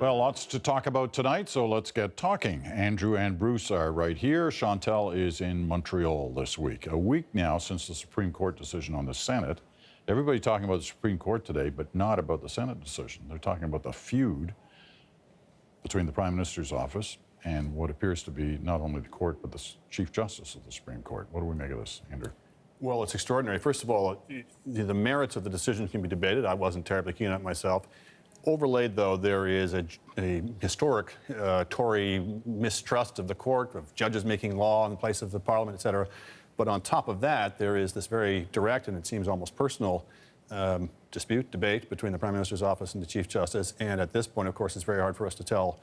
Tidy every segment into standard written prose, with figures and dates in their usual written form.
Well, lots to talk about tonight, so let's get talking. Andrew and Bruce are right here. Chantal is in Montreal this week. A week now since the Supreme Court decision on the Senate. Everybody talking about the Supreme Court today, but not about the Senate decision. They're talking about the feud between the Prime Minister's office and what appears to be not only the court, but the Chief Justice of the Supreme Court. What do we make of this, Andrew? Well, it's extraordinary. First of all, the merits of the decision can be debated. I wasn't terribly keen on it myself. Overlaid, though, there is a historic Tory mistrust of the court, of judges making law in place of the Parliament, et cetera. But on top of that, there is this very direct and it seems almost personal debate between the Prime Minister's office and the Chief Justice. And at this point, of course, it's very hard for us to tell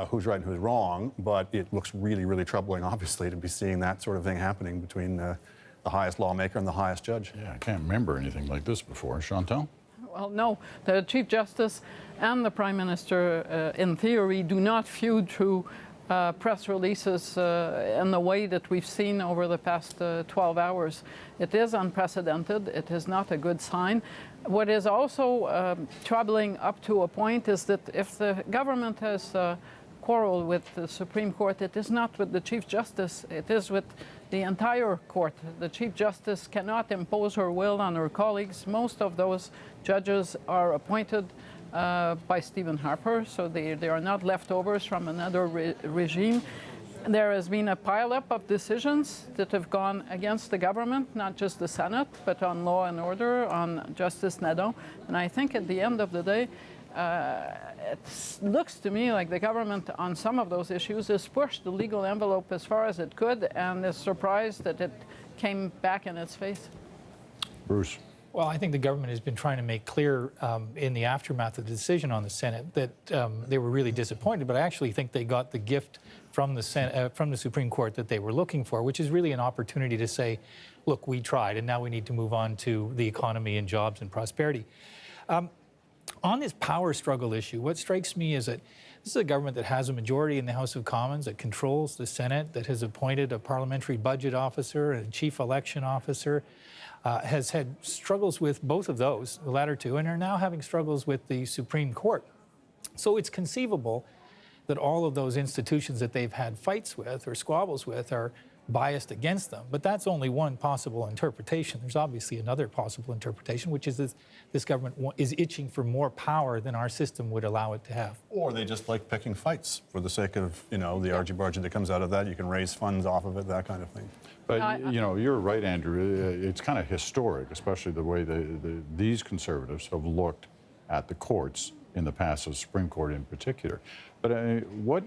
who's right and who's wrong. But it looks really, really troubling, obviously, to be seeing that sort of thing happening between the highest lawmaker and the highest judge. Yeah, I can't remember anything like this before. Chantal? Well, no. The Chief Justice and the Prime Minister, in theory, do not feud through press releases in the way that we've seen over the past 12 hours. It is unprecedented. It is not a good sign. What is also troubling up to a point is that if the government has quarreled with the Supreme Court, it is not with the Chief Justice. It is with the entire court. The Chief Justice cannot impose her will on her colleagues. Most of those judges are appointed by Stephen Harper, so they are not leftovers from another regime. There has been a pileup of decisions that have gone against the government, not just the Senate, but on law and order, on Justice Nadeau. And I think at the end of the day, it looks to me like the government on some of those issues has pushed the legal envelope as far as it could and is surprised that it came back in its face. Bruce? Well, I think the government has been trying to make clear in the aftermath of the decision on the Senate that they were really disappointed, but I actually think they got the gift from the Supreme Court that they were looking for, which is really an opportunity to say, look, we tried, and now we need to move on to the economy and jobs and prosperity. On this power struggle issue, what strikes me is that this is a government that has a majority in the House of Commons, that controls the Senate, that has appointed a parliamentary budget officer and a chief election officer, has had struggles with both of those, the latter two, and are now having struggles with the Supreme Court. So it's conceivable that all of those institutions that they've had fights with or squabbles with are biased against them. But that's only one possible interpretation. There's obviously another possible interpretation, which is this government is itching for more power than our system would allow it to have. Or they just like picking fights for the sake of, the argy-bargy that comes out of that. You can raise funds off of it, that kind of thing. But, you're right, Andrew. It's kind of historic, especially the way these conservatives have looked at the courts in the past, the Supreme Court in particular. But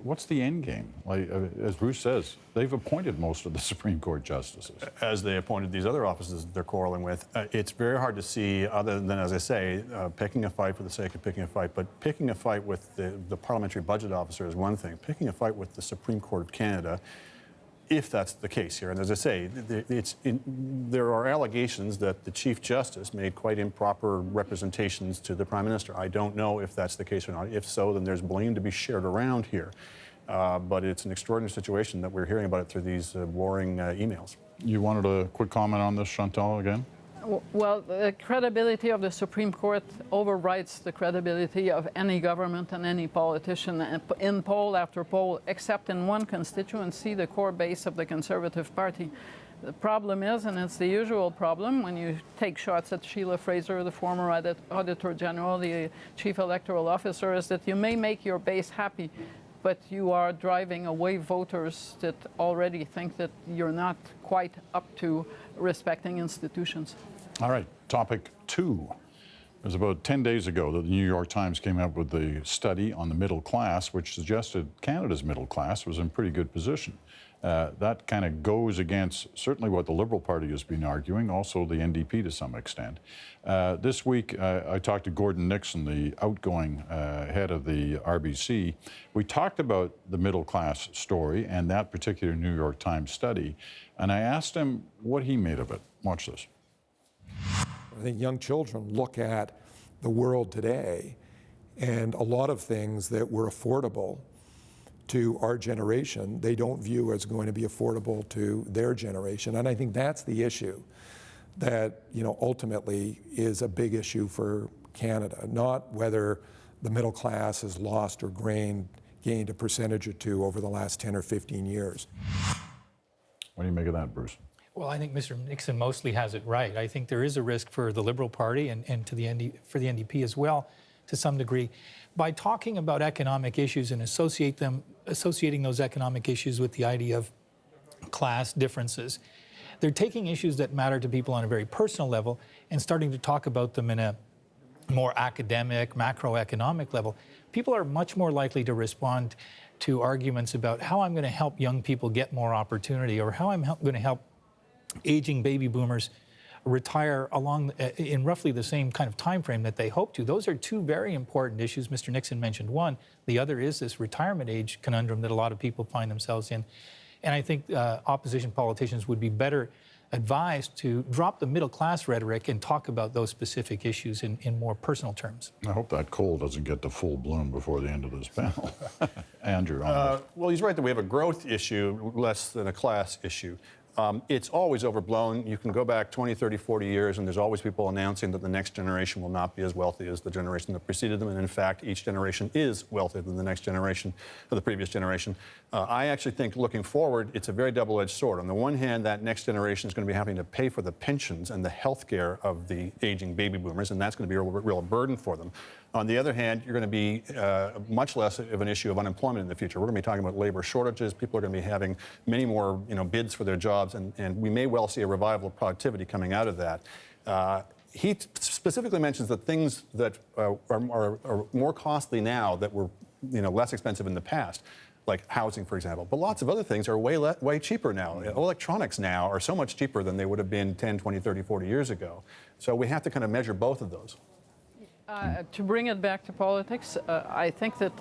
what's the end game? Like, as Bruce says, they've appointed most of the Supreme Court justices. As they appointed these other offices that they're quarreling with, it's very hard to see, other than, as I say, picking a fight for the sake of picking a fight. But picking a fight with the parliamentary budget officer is one thing. Picking a fight with the Supreme Court of Canada, if that's the case here. And as I say, there are allegations that the Chief Justice made quite improper representations to the Prime Minister. I don't know if that's the case or not. If so, then there's blame to be shared around here. But it's an extraordinary situation that we're hearing about it through these warring emails. You wanted a quick comment on this, Chantal, again? Well, the credibility of the Supreme Court overrides the credibility of any government and any politician in poll after poll, except in one constituency, the core base of the Conservative Party. The problem is, and it's the usual problem, when you take shots at Sheila Fraser, the former Auditor General, the Chief Electoral Officer, is that you may make your base happy, but you are driving away voters that already think that you're not quite up to respecting institutions. All right, topic 2. It was about 10 days ago that the New York Times came up with the study on the middle class, which suggested Canada's middle class was in pretty good position. That kind of goes against certainly what the Liberal Party has been arguing, also the NDP to some extent. This week, I talked to Gordon Nixon, the outgoing head of the RBC. We talked about the middle class story and that particular New York Times study, and I asked him what he made of it. Watch this. I think young children look at the world today, and a lot of things that were affordable to our generation, they don't view as going to be affordable to their generation. And I think that's the issue that, ultimately is a big issue for Canada, not whether the middle class has lost or gained a percentage or two over the last 10 or 15 years. What do you make of that, Bruce? Well, I think Mr. Nixon mostly has it right. I think there is a risk for the Liberal Party and for the NDP as well, to some degree, by talking about economic issues and associating those economic issues with the idea of class differences. They're taking issues that matter to people on a very personal level and starting to talk about them in a more academic, macroeconomic level. People are much more likely to respond to arguments about how I'm going to help young people get more opportunity, or how I'm going to help aging baby boomers retire in roughly the same kind of time frame that they hope to. Those are two very important issues. Mr. Nixon mentioned one. The other is this retirement age conundrum that a lot of people find themselves in. And I think opposition politicians would be better advised to drop the middle class rhetoric and talk about those specific issues in more personal terms. I hope that coal doesn't get to full bloom before the end of this panel. Andrew. Well, he's right that we have a growth issue less than a class issue. It's always overblown. You can go back 20, 30, 40 years, and there's always people announcing that the next generation will not be as wealthy as the generation that preceded them. And in fact, each generation is wealthier than the next generation, or the previous generation. I actually think looking forward, it's a very double-edged sword. On the one hand, that next generation is going to be having to pay for the pensions and the health care of the aging baby boomers, and that's going to be a real burden for them. On the other hand, you're going to be much less of an issue of unemployment in the future. We're going to be talking about labor shortages. People are going to be having many more bids for their jobs, and we may well see a revival of productivity coming out of that. He specifically mentions that things that are more costly now that were less expensive in the past, like housing, for example. But lots of other things are way cheaper now. Electronics now are so much cheaper than they would have been 10, 20, 30, 40 years ago. So we have to kind of measure both of those. To bring it back to politics, I think that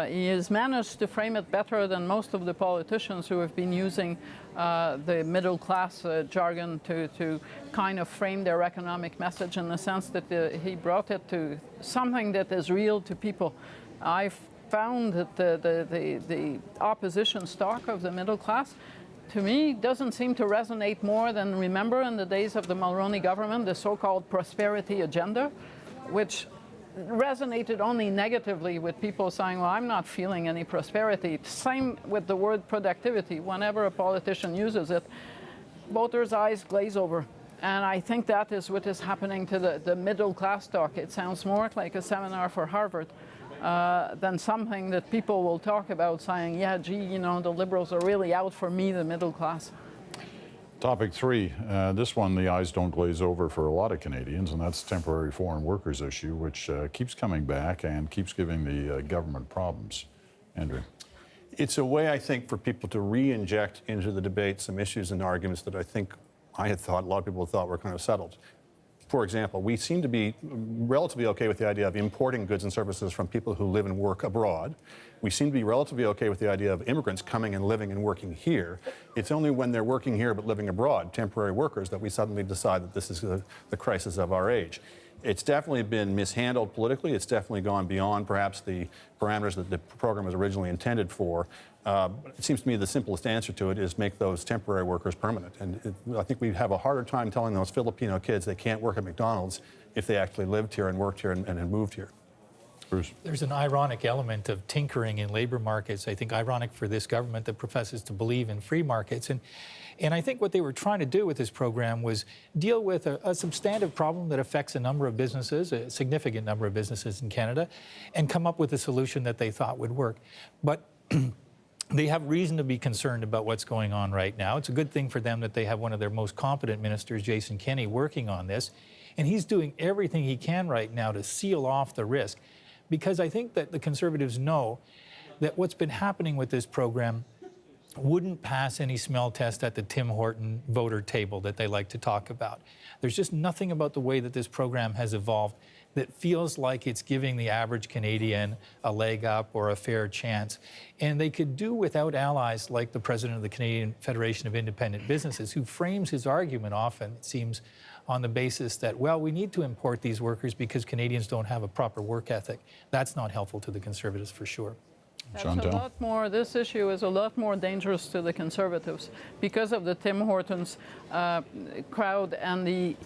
he has managed to frame it better than most of the politicians who have been using the middle class jargon to kind of frame their economic message, in the sense that he brought it to something that is real to people. I found that the opposition stock of the middle class, to me, doesn't seem to resonate more than, remember, in the days of the Mulroney government, the so-called prosperity agenda, which resonated only negatively with people saying, well, I'm not feeling any prosperity. Same with the word productivity. Whenever a politician uses it, voters' eyes glaze over. And I think that is what is happening to the middle class talk. It sounds more like a seminar for Harvard than something that people will talk about, saying, yeah, gee, the liberals are really out for me, the middle class. Topic 3, this one the eyes don't glaze over for a lot of Canadians, and that's temporary foreign workers issue, which keeps coming back and keeps giving the government problems. Andrew. It's a way, I think, for people to re-inject into the debate some issues and arguments that I had thought, a lot of people thought were kind of settled. For example, we seem to be relatively okay with the idea of importing goods and services from people who live and work abroad. We seem to be relatively okay with the idea of immigrants coming and living and working here. It's only when they're working here but living abroad, temporary workers, that we suddenly decide that this is the crisis of our age. It's definitely been mishandled politically. It's definitely gone beyond perhaps the parameters that the program was originally intended for. It seems to me the simplest answer to it is make those temporary workers permanent. And I think we have a harder time telling those Filipino kids they can't work at McDonald's if they actually lived here and worked here and moved here. Bruce. There's an ironic element of tinkering in labor markets. I think ironic for this government that professes to believe in free markets. And I think what they were trying to do with this program was deal with a substantive problem that affects a number of businesses, a significant number of businesses in Canada, and come up with a solution that they thought would work. But they have reason to be concerned about what's going on right now. It's a good thing for them that they have one of their most competent ministers, Jason Kenney, working on this. And he's doing everything he can right now to seal off the risk. Because I think that the Conservatives know that what's been happening with this program wouldn't pass any smell test at the Tim Horton voter table that they like to talk about. There's just nothing about the way that this program has evolved that feels like it's giving the average Canadian a leg up or a fair chance. And they could do without allies like the president of the Canadian Federation of Independent Businesses, who frames his argument often, it seems, on the basis that, well, we need to import these workers because Canadians don't have a proper work ethic. That's not helpful to the Conservatives for sure. This issue is a lot more dangerous to the Conservatives because of the Tim Hortons crowd and the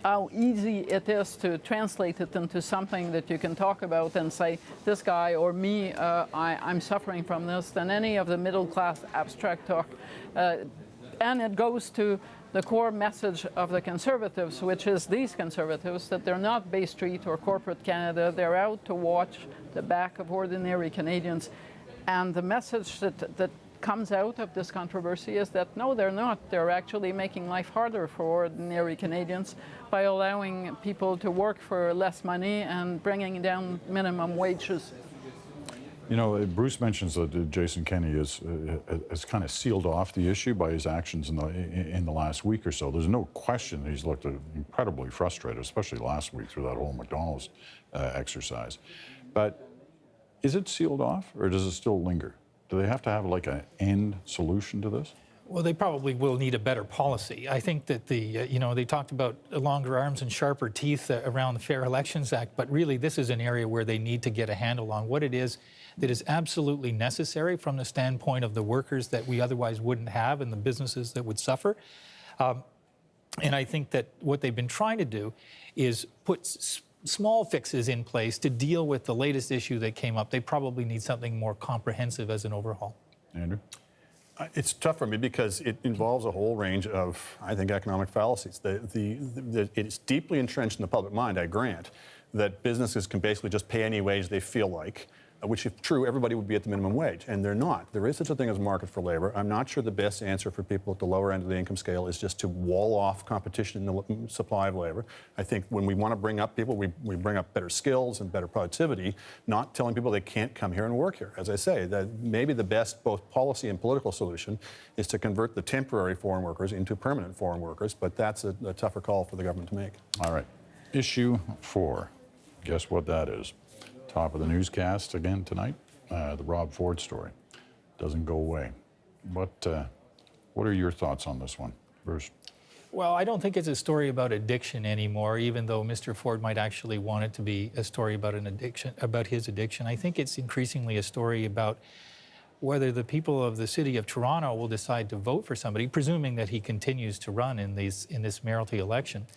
how easy it is to translate it into something that you can talk about and say, this guy or me, I'm suffering from this, than any of the middle class abstract talk. And it goes to the core message of the Conservatives, which is these Conservatives, that they're not Bay Street or corporate Canada. They're out to watch the back of ordinary Canadians. And the message that comes out of this controversy is that no, they're not. They're actually making life harder for ordinary Canadians by allowing people to work for less money and bringing down minimum wages. You know, Bruce mentions that Jason Kenney has kind of sealed off the issue by his actions in the last week or so. There's no question that he's looked incredibly frustrated, especially last week through that whole McDonald's exercise. But is it sealed off, or does it still linger? Do they have to have like an end solution to this? Well, they probably will need a better policy. I think that they talked about longer arms and sharper teeth around the Fair Elections Act, but really this is an area where they need to get a handle on what it is that is absolutely necessary from the standpoint of the workers that we otherwise wouldn't have and the businesses that would suffer. And I think that what they've been trying to do is put small fixes in place to deal with the latest issue that came up. They probably need something more comprehensive as an overhaul. Andrew? It's tough for me because it involves a whole range of, I think, economic fallacies. It's deeply entrenched in the public mind, I grant, that businesses can basically just pay any wage they feel like, which, if true, everybody would be at the minimum wage, and they're not. There is such a thing as a market for labor. I'm not sure the best answer for people at the lower end of the income scale is just to wall off competition in the supply of labor. I think when we want to bring up people, we bring up better skills and better productivity, not telling people they can't come here and work here. As I say, that maybe the best both policy and political solution is to convert the temporary foreign workers into permanent foreign workers, but that's a tougher call for the government to make. All right. Issue 4. Guess what that is? Top of the newscast again tonight, the Rob Ford story. Doesn't go away. What are your thoughts on this one, Bruce? Well, I don't think it's a story about addiction anymore, even though Mr. Ford might actually want it to be a story about an addiction, about his addiction. I think it's increasingly a story about whether the people of the city of Toronto will decide to vote for somebody, presuming that he continues to run in this mayoralty election,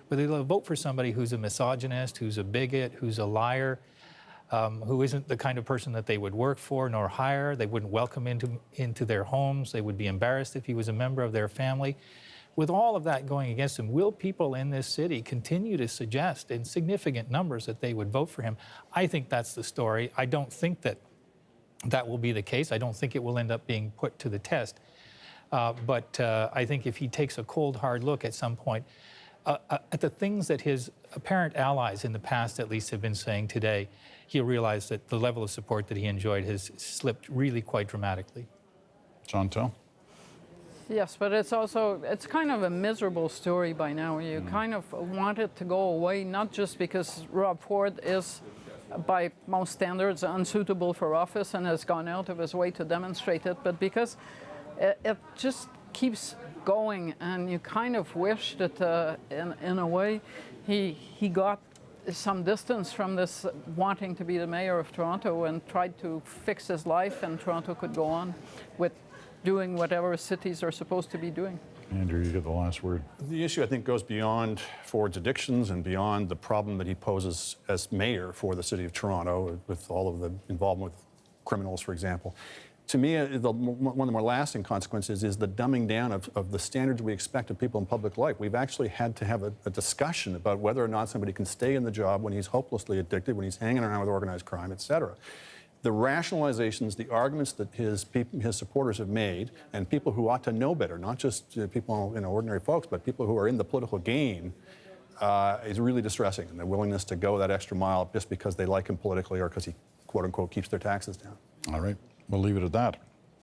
whether they'll vote for somebody who's a misogynist, who's a bigot, who's a liar, who isn't the kind of person that they would work for nor hire. They wouldn't welcome into their homes. They would be embarrassed if he was a member of their family. With all of that going against him, will people in this city continue to suggest in significant numbers that they would vote for him? I think that's the story. I don't think that will be the case. I don't think it will end up being put to the test. But I think if he takes a cold, hard look at some point at the things that his apparent allies in the past at least have been saying today, he'll realize that the level of support that he enjoyed has slipped really quite dramatically. Chantal? Yes, but it's kind of a miserable story by now. You kind of want it to go away, not just because Rob Ford is, by most standards, unsuitable for office and has gone out of his way to demonstrate it, but because it just keeps going, and you kind of wish that, in a way, he got some distance from this wanting to be the mayor of Toronto and tried to fix his life, and Toronto could go on with doing whatever cities are supposed to be doing. Andrew, you get the last word. The issue, I think, goes beyond Ford's addictions and beyond the problem that he poses as mayor for the city of Toronto with all of the involvement with criminals, for example. To me, one of the more lasting consequences is the dumbing down of the standards we expect of people in public life. We've actually had to have a discussion about whether or not somebody can stay in the job when he's hopelessly addicted, when he's hanging around with organized crime, et cetera. The rationalizations, the arguments that his supporters have made, and people who ought to know better, not just people, ordinary folks, but people who are in the political game, is really distressing. And their willingness to go that extra mile just because they like him politically or because he, quote unquote, keeps their taxes down. All right. We'll leave it at that.